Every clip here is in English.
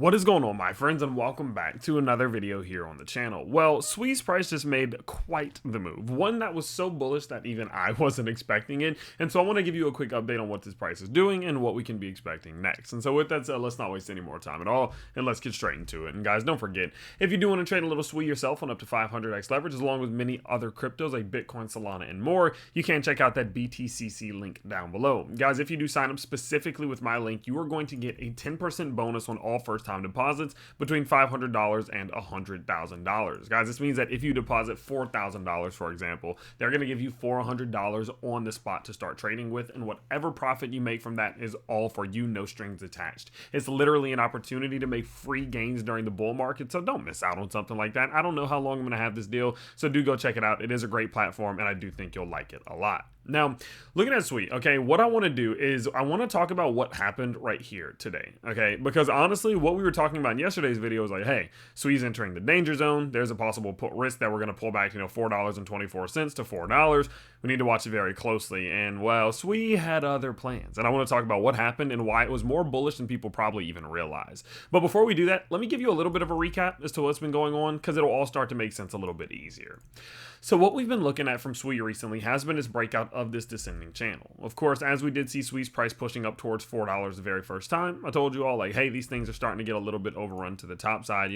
What is going on, my friends, and welcome back to another video here on the channel. Well, Swee's price just made quite the move, one that was so bullish that even I wasn't expecting it, and so I want to give you a quick update on what this price is doing and what we can be expecting next. And so with that said, let's not waste any more time at all, and let's get straight into it. And guys, don't forget, if you do want to trade a little Swee yourself on up to 500x leverage, along with many other cryptos like Bitcoin, Solana, and more, you can check out that BTCC link down below. Guys, if you do sign up specifically with my link, you are going to get a 10% bonus on all first-time deposits between $500 and $100,000. Guys, this means that if you deposit $4,000, for example, they're going to give you $400 on the spot to start trading with, and whatever profit you make from that is all for you, no strings attached. It's literally an opportunity to make free gains during the bull market, so don't miss out on something like that. I don't know how long I'm going to have this deal, so do go check it out. It is a great platform, and I do think you'll like it a lot. Now, looking at Swee, okay, what I want to do is I want to talk about what happened right here today, okay? Because honestly, what we were talking about in yesterday's video was like, hey, Swee's entering the danger zone. There's a possible put risk that we're going to pull back, $4.24 to $4. We need to watch it very closely. And well, Swee had other plans, and I want to talk about what happened and why it was more bullish than people probably even realize. But before we do that, let me give you a little bit of a recap as to what's been going on, because it'll all start to make sense a little bit easier. So what we've been looking at from Swee recently has been its breakout of this descending channel. Of course, as we did see Swee's price pushing up towards $4 the very first time, I told you all, like, hey, these things are starting to get a little bit overrun to the top side.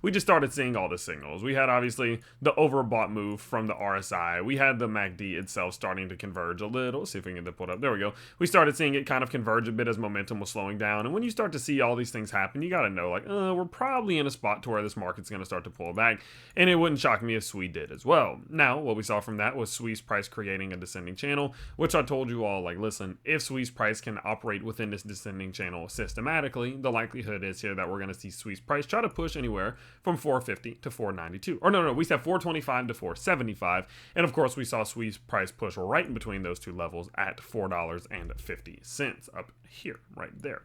We just started seeing all the signals. We had obviously the overbought move from the RSI. We had the MACD itself starting to converge a little. See if we can get the put up. There we go. We started seeing it kind of converge a bit as momentum was slowing down. And when you start to see all these things happen, you got to know, like, we're probably in a spot to where this market's going to start to pull back. And it wouldn't shock me if Swee did as well. Now, what we saw from that was Swee's price creating a descending channel, which I told you all, like, listen, if Swee's price can operate within this descending channel systematically, the likelihood is here that we're going to see Swee's price try to push anywhere from 450 to 492. Or no, we said 425 to 475. And of course, we saw Swee's price push right in between those two levels at $4.50 up here, right there.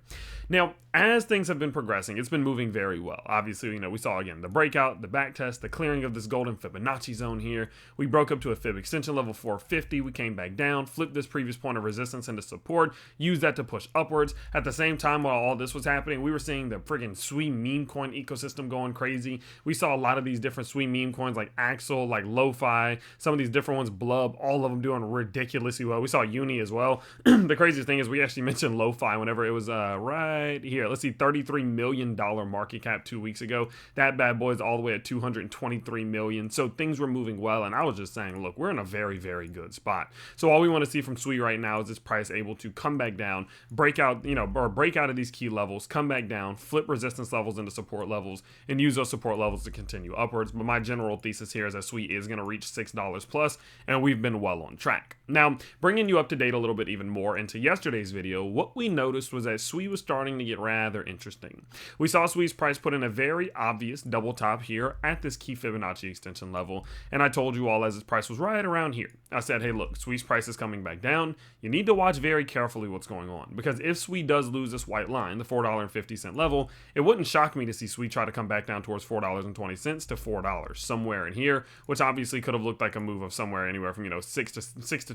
Now, as things have been progressing, it's been moving very well. Obviously, we saw again the breakout, the back test, the clearing of this golden Fibonacci zone here. We broke up to a fib extension level 450. We came back down, flipped this previous point of resistance into support, used that to push upwards. At the same time, while all this was happening, we were seeing the friggin' Swee meme coin ecosystem going crazy. We saw a lot of these different Swee meme coins like Axel, like Lo-Fi, some of these different ones, Blub, all of them doing ridiculously well. We saw Uni as well. The craziest thing is we actually mentioned Lo-Fi whenever it was right here. Let's see, $33 million market cap 2 weeks ago. That bad boy is all the way at $223 million. So things were moving well, and I was just saying, look, we're in a very, very good spot. So all we want to see from Swee right now is this price able to come back down, break out, or break out of these key levels, come back down, flip resistance levels into support levels, and use those support levels to continue upwards. But my general thesis here is that Swee is going to reach $6 plus, and we've been well on track. Now, bringing you up to date a little bit even more into yesterday's video, what we noticed was that Swee was starting to get rather interesting. We saw Swee's price put in a very obvious double top here at this key Fibonacci extension level, and I told you all as its price was right around here. I said, hey, look, Swee's price is coming back down. You need to watch very carefully what's going on, because if Swee does lose this white line, the $4.50 level, it wouldn't shock me to see Swee try to come back down towards $4.20 to $4, somewhere in here, which obviously could have looked like a move of somewhere anywhere from 6 to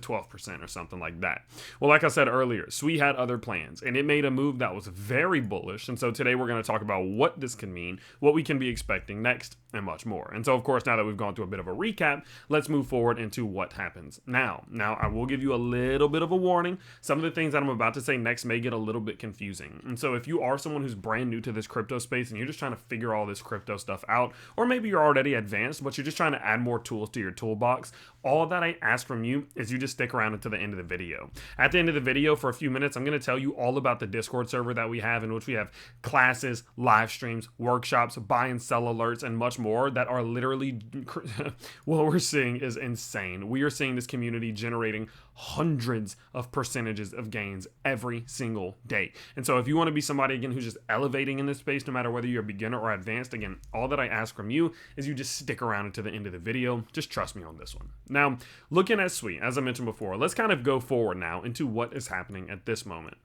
12% or something like that. Well, like I said earlier, Swee had other plans, and it made a move that was very bullish. And so today we're going to talk about what this can mean, what we can be expecting next, and much more. And so, of course, now that we've gone through a bit of a recap, let's move forward into what happens now. Now, I will give you a little bit of a warning. Some of the things that I'm about to say next may get a little bit confusing. And so if you are someone who's brand new to this crypto space and you're just trying to figure all this crypto stuff out, or maybe you're already advanced, but you're just trying to add more tools to your toolbox, all that I ask from you is you just stick around until the end of the video. At the end of the video, for a few minutes, I'm going to tell you all about the Discord server that we have, in which we have classes, live streams, workshops, buy and sell alerts, and much more that are literally what we're seeing is insane. We are seeing this community generating hundreds of percentages of gains every single day. And so if you want to be somebody, again, who's just elevating in this space, no matter whether you're a beginner or advanced, again, all that I ask from you is you just stick around until the end of the video. Just trust me on this one. Now, looking at Swee, as I mentioned before, let's kind of go forward now into what is happening at this moment.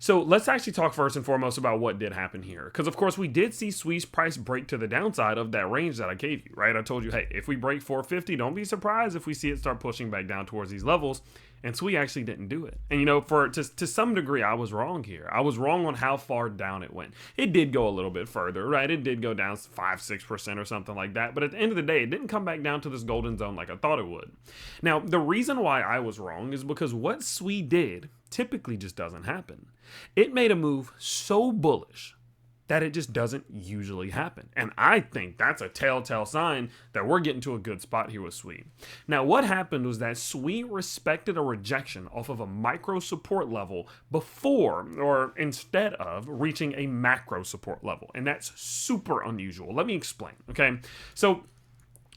So let's actually talk first and foremost about what did happen here. Because, of course, we did see Swee's price break to the downside of that range that I gave you, right? I told you, hey, if we break 450, don't be surprised if we see it start pushing back down towards these levels. And SWE actually didn't do it. And to some degree, I was wrong here. I was wrong on how far down it went. It did go a little bit further, right? It did go down 5-6% or something like that. But at the end of the day, it didn't come back down to this golden zone like I thought it would. Now, the reason why I was wrong is because what SWE did typically just doesn't happen. It made a move so bullish that it just doesn't usually happen. And I think that's a telltale sign that we're getting to a good spot here with SWE. Now, what happened was that SWE respected a rejection off of a micro support level before, or instead of, reaching a macro support level. And that's super unusual. Let me explain, okay? So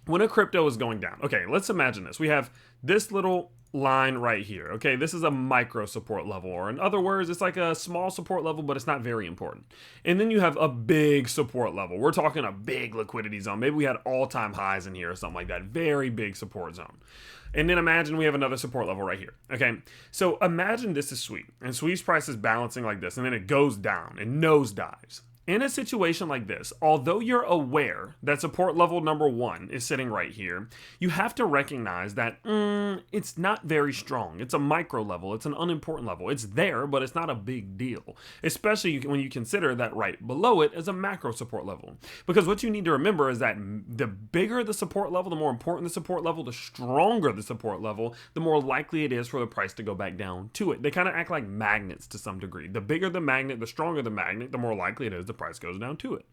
when a crypto is going down, okay, let's imagine this. We have this little line right here. Okay, this is a micro support level, or in other words, it's like a small support level, but it's not very important. And then you have a big support level. We're talking a big liquidity zone. Maybe we had all-time highs in here or something like that. Very big support zone. And then imagine we have another support level right here. Okay, so imagine this is SWE, and SWE's price is balancing like this, and then it goes down and nosedives. In a situation like this, although you're aware that support level number 1 is sitting right here, you have to recognize that it's not very strong. It's a micro level. It's an unimportant level. It's there, but it's not a big deal, especially when you consider that right below it is a macro support level. Because what you need to remember is that the bigger the support level, the more important the support level, the stronger the support level, the more likely it is for the price to go back down to it. They kind of act like magnets to some degree. The bigger the magnet, the stronger the magnet, the more likely it is the price goes down to it.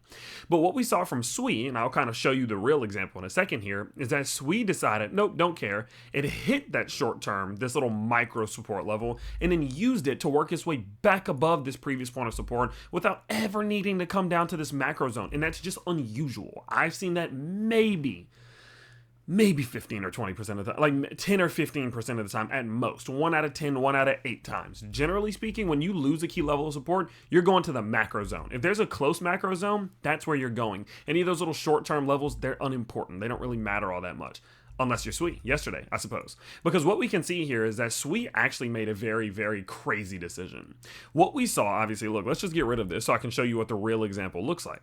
But what we saw from SWE, and I'll kind of show you the real example in a second here, is that SWE decided, nope, don't care. It hit that short term, this little micro support level, and then used it to work its way back above this previous point of support without ever needing to come down to this macro zone. And that's just unusual. I've seen that maybe 15 or 20% of the time, like 10 or 15% of the time at most. 1 out of 10, 1 out of 8 times. Generally speaking, when you lose a key level of support, you're going to the macro zone. If there's a close macro zone, that's where you're going. Any of those little short-term levels, they're unimportant. They don't really matter all that much. Unless you're SWE, yesterday, I suppose. Because what we can see here is that SWE actually made a very, very crazy decision. What we saw, obviously, look, let's just get rid of this so I can show you what the real example looks like.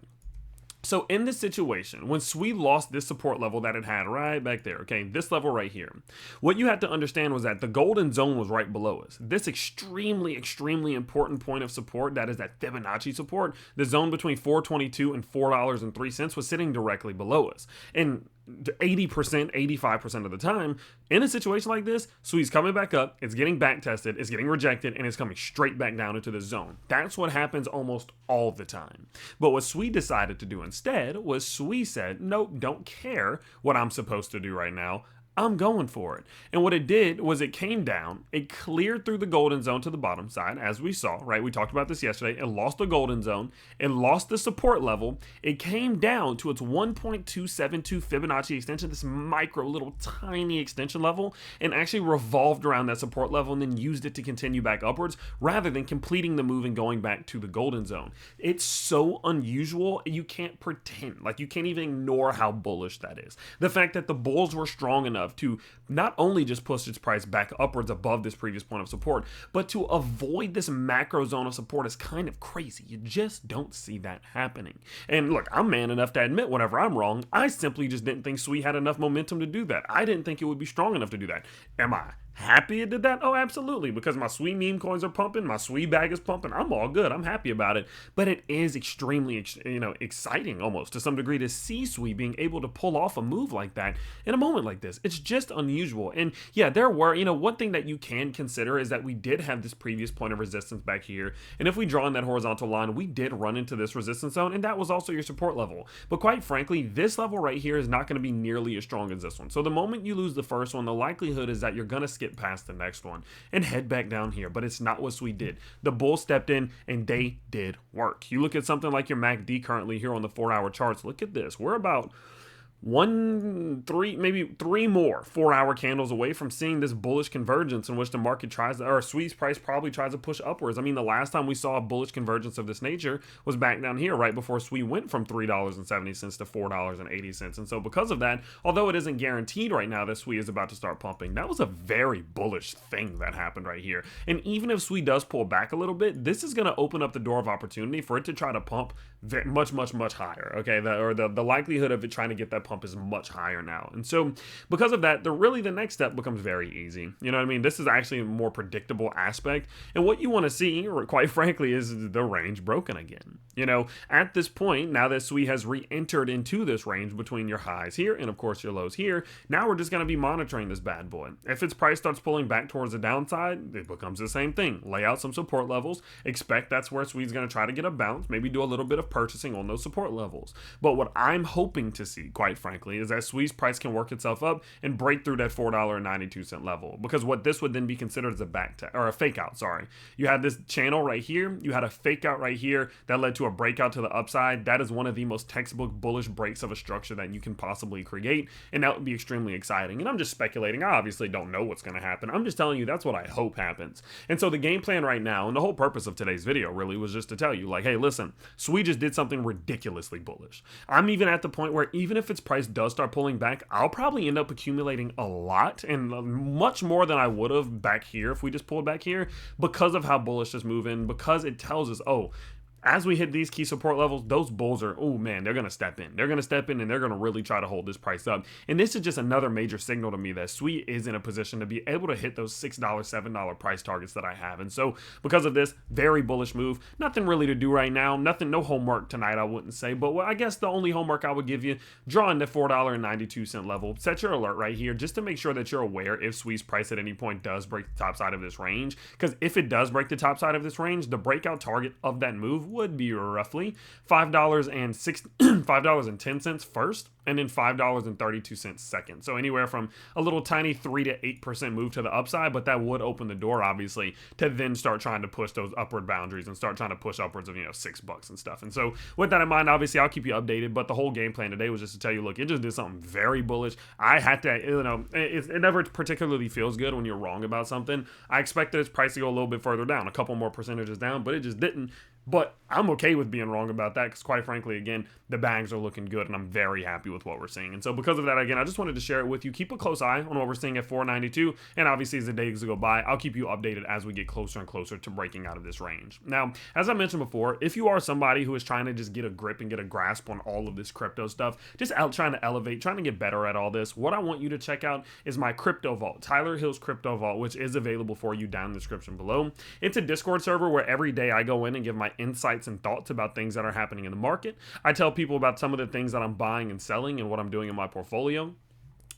So in this situation, when SWE lost this support level that it had right back there, okay, this level right here, what you had to understand was that the golden zone was right below us. This extremely, extremely important point of support, that is that Fibonacci support, the zone between $4.22 and $4.03 was sitting directly below us. And 80%, 85% of the time, in a situation like this, SWE's coming back up, it's getting back tested, it's getting rejected, and it's coming straight back down into the zone. That's what happens almost all the time. But what SWE decided to do instead was SWE said, nope, don't care what I'm supposed to do right now. I'm going for it. And what it did was it came down, it cleared through the golden zone to the bottom side, as we saw, right? We talked about this yesterday. It lost the golden zone. It lost the support level. It came down to its 1.272 Fibonacci extension, this micro little tiny extension level, and actually revolved around that support level and then used it to continue back upwards rather than completing the move and going back to the golden zone. It's so unusual. You can't pretend, like you can't even ignore how bullish that is. The fact that the bulls were strong enough to not only just push its price back upwards above this previous point of support, but to avoid this macro zone of support is kind of crazy. You just don't see that happening. And look, I'm man enough to admit whenever I'm wrong. I simply just didn't think SWE had enough momentum to do that. I didn't think it would be strong enough to do that. Am I happy it did that? Oh, absolutely, because my SWE meme coins are pumping, my SWE bag is pumping. I'm all good. I'm happy about it. But it is extremely, exciting almost to some degree to see SWE being able to pull off a move like that in a moment like this. It's just unusual. And yeah, there were, one thing that you can consider is that we did have this previous point of resistance back here. And if we draw in that horizontal line, we did run into this resistance zone, and that was also your support level. But quite frankly, this level right here is not going to be nearly as strong as this one. So the moment you lose the first one, the likelihood is that you're going to skip past the next one and head back down here. But it's not what SWE did. The bulls stepped in and they did work. You look at something like your MACD currently here on the 4-hour charts. Look at this. We're about maybe three more 4-hour candles away from seeing this bullish convergence in which the market tries to, or SWE's price probably tries to push upwards. I mean, the last time we saw a bullish convergence of this nature was back down here right before SWE went from $3.70 to $4.80. And so because of that, although it isn't guaranteed right now that SWE is about to start pumping, that was a very bullish thing that happened right here. And even if SWE does pull back a little bit, this is going to open up the door of opportunity for it to try to pump much, much, much higher. Okay, the likelihood of it trying to get that pump is much higher now. And so because of that, the next step becomes very easy. You know what I mean? This is actually a more predictable aspect. And what you want to see, or quite frankly, is the range broken again. You know, at this point, now that SWE has re-entered into this range between your highs here and of course your lows here, now we're just going to be monitoring this bad boy. If its price starts pulling back towards the downside, it becomes the same thing. Lay out some support levels, expect that's where SWE's going to try to get a bounce, maybe do a little bit of purchasing on those support levels. But what I'm hoping to see, quite frankly, is that SWE's price can work itself up and break through that $4.92 level, because what this would then be considered as a fake out. You had this channel right here, you had a fake out right here that led to a breakout to the upside. That is one of the most textbook bullish breaks of a structure that you can possibly create, and that would be extremely exciting. And I'm just speculating. I obviously don't know what's going to happen. I'm just telling you that's what I hope happens. And so the game plan right now, and the whole purpose of today's video really was just to tell you, like, hey, listen, SWE just did something ridiculously bullish. I'm even at the point where even if its price does start pulling back, I'll probably end up accumulating a lot, and much more than I would have back here if we just pulled back here, because of how bullish this move in, because it tells us, oh, as we hit these key support levels, those bulls are, oh man, they're going to step in. They're going to step in and they're going to really try to hold this price up. And this is just another major signal to me that SWE is in a position to be able to hit those $6, $7 price targets that I have. And so because of this, very bullish move. Nothing really to do right now. No homework tonight, I wouldn't say. But I guess the only homework I would give you, draw in the $4.92 level. Set your alert right here just to make sure that you're aware if SWE's price at any point does break the top side of this range. Because if it does break the top side of this range, the breakout target of that move would be roughly $5.10 first, and then $5.32 second. So anywhere from a little tiny 3 to 8% move to the upside, but that would open the door, obviously, to then start trying to push those upward boundaries and start trying to push upwards of, $6 and stuff. And so with that in mind, obviously, I'll keep you updated, but the whole game plan today was just to tell you, look, it just did something very bullish. I had to, it never particularly feels good when you're wrong about something. I expected its price to go a little bit further down, a couple more percentages down, but it just didn't. But I'm okay with being wrong about that, because quite frankly, again, the bags are looking good and I'm very happy with what we're seeing. And so because of that, again, I just wanted to share it with you. Keep a close eye on what we're seeing at 492. And obviously, as the days go by, I'll keep you updated as we get closer and closer to breaking out of this range. Now, as I mentioned before, if you are somebody who is trying to just get a grip and get a grasp on all of this crypto stuff, just trying to elevate, trying to get better at all this, what I want you to check out is my crypto vault, Tyler Hill's crypto vault, which is available for you down in the description below. It's a Discord server where every day I go in and give my insights and thoughts about things that are happening in the market. I tell people about some of the things that I'm buying and selling and what I'm doing in my portfolio.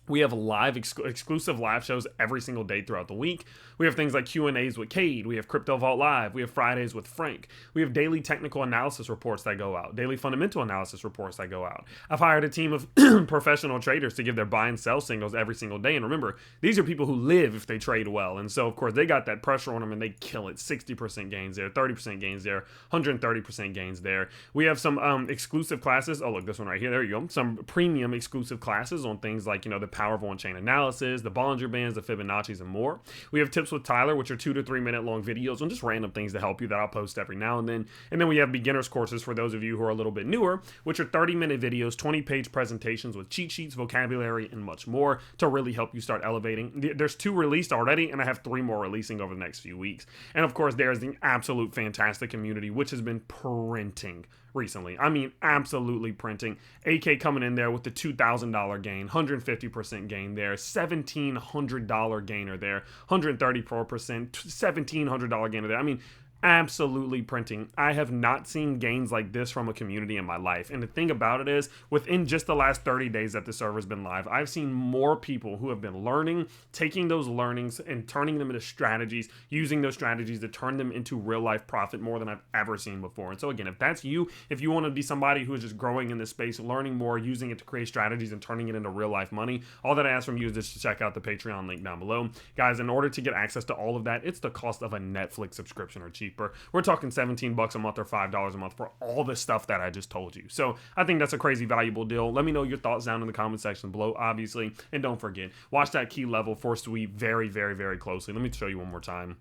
We have live exclusive live shows every single day throughout the week. We have things like Q&As with Cade. We have Crypto Vault Live. We have Fridays with Frank. We have daily technical analysis reports that go out, daily fundamental analysis reports that go out. I've hired a team of professional traders to give their buy and sell signals every single day. And remember, these are people who live if they trade well. And so, of course, they got that pressure on them and they kill it. 60% gains there, 30% gains there, 130% gains there. We have some exclusive classes. Oh, look, this one right here. There you go. Some premium exclusive classes on things like, the power of on-chain analysis, the Bollinger Bands, the Fibonacci's, and more. We have Tips with Tyler, which are 2 to 3 minute long videos on just random things to help you that I'll post every now and then. And then we have beginners courses for those of you who are a little bit newer, which are 30-minute videos, 20-page presentations with cheat sheets, vocabulary, and much more to really help you start elevating. There's 2 released already, and I have 3 more releasing over the next few weeks. And of course, there's the absolute fantastic community, which has been printing recently. I mean, absolutely printing. AK coming in there with the $2,000 gain, 150% gain there, $1,700 gainer there, 134%, $1,700 gainer there. I mean, absolutely printing. I have not seen gains like this from a community in my life. And the thing about it is, within just the last 30 days that the server's been live, I've seen more people who have been learning, taking those learnings and turning them into strategies, using those strategies to turn them into real life profit more than I've ever seen before. And so again, if that's you, if you want to be somebody who is just growing in this space, learning more, using it to create strategies and turning it into real life money, all that I ask from you is just to check out the Patreon link down below. Guys, in order to get access to all of that, it's the cost of a Netflix subscription or cheaper. We're talking $17 a month or $5 a month for all the stuff that I just told you. So I think that's a crazy valuable deal. Let me know your thoughts down in the comment section below, obviously. And don't forget, watch that key level for SWE very, very, very closely. Let me show you one more time.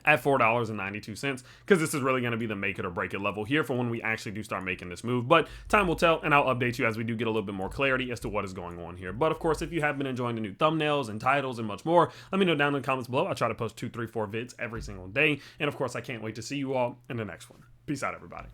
At $4.92, because this is really going to be the make it or break it level here for when we actually do start making this move. But time will tell, and I'll update you as we do get a little bit more clarity as to what is going on here. But of course, if you have been enjoying the new thumbnails and titles and much more, let me know down in the comments below. I try to post 2, 3, 4 vids every single day. And of course, I can't wait to see you all in the next one. Peace out, everybody.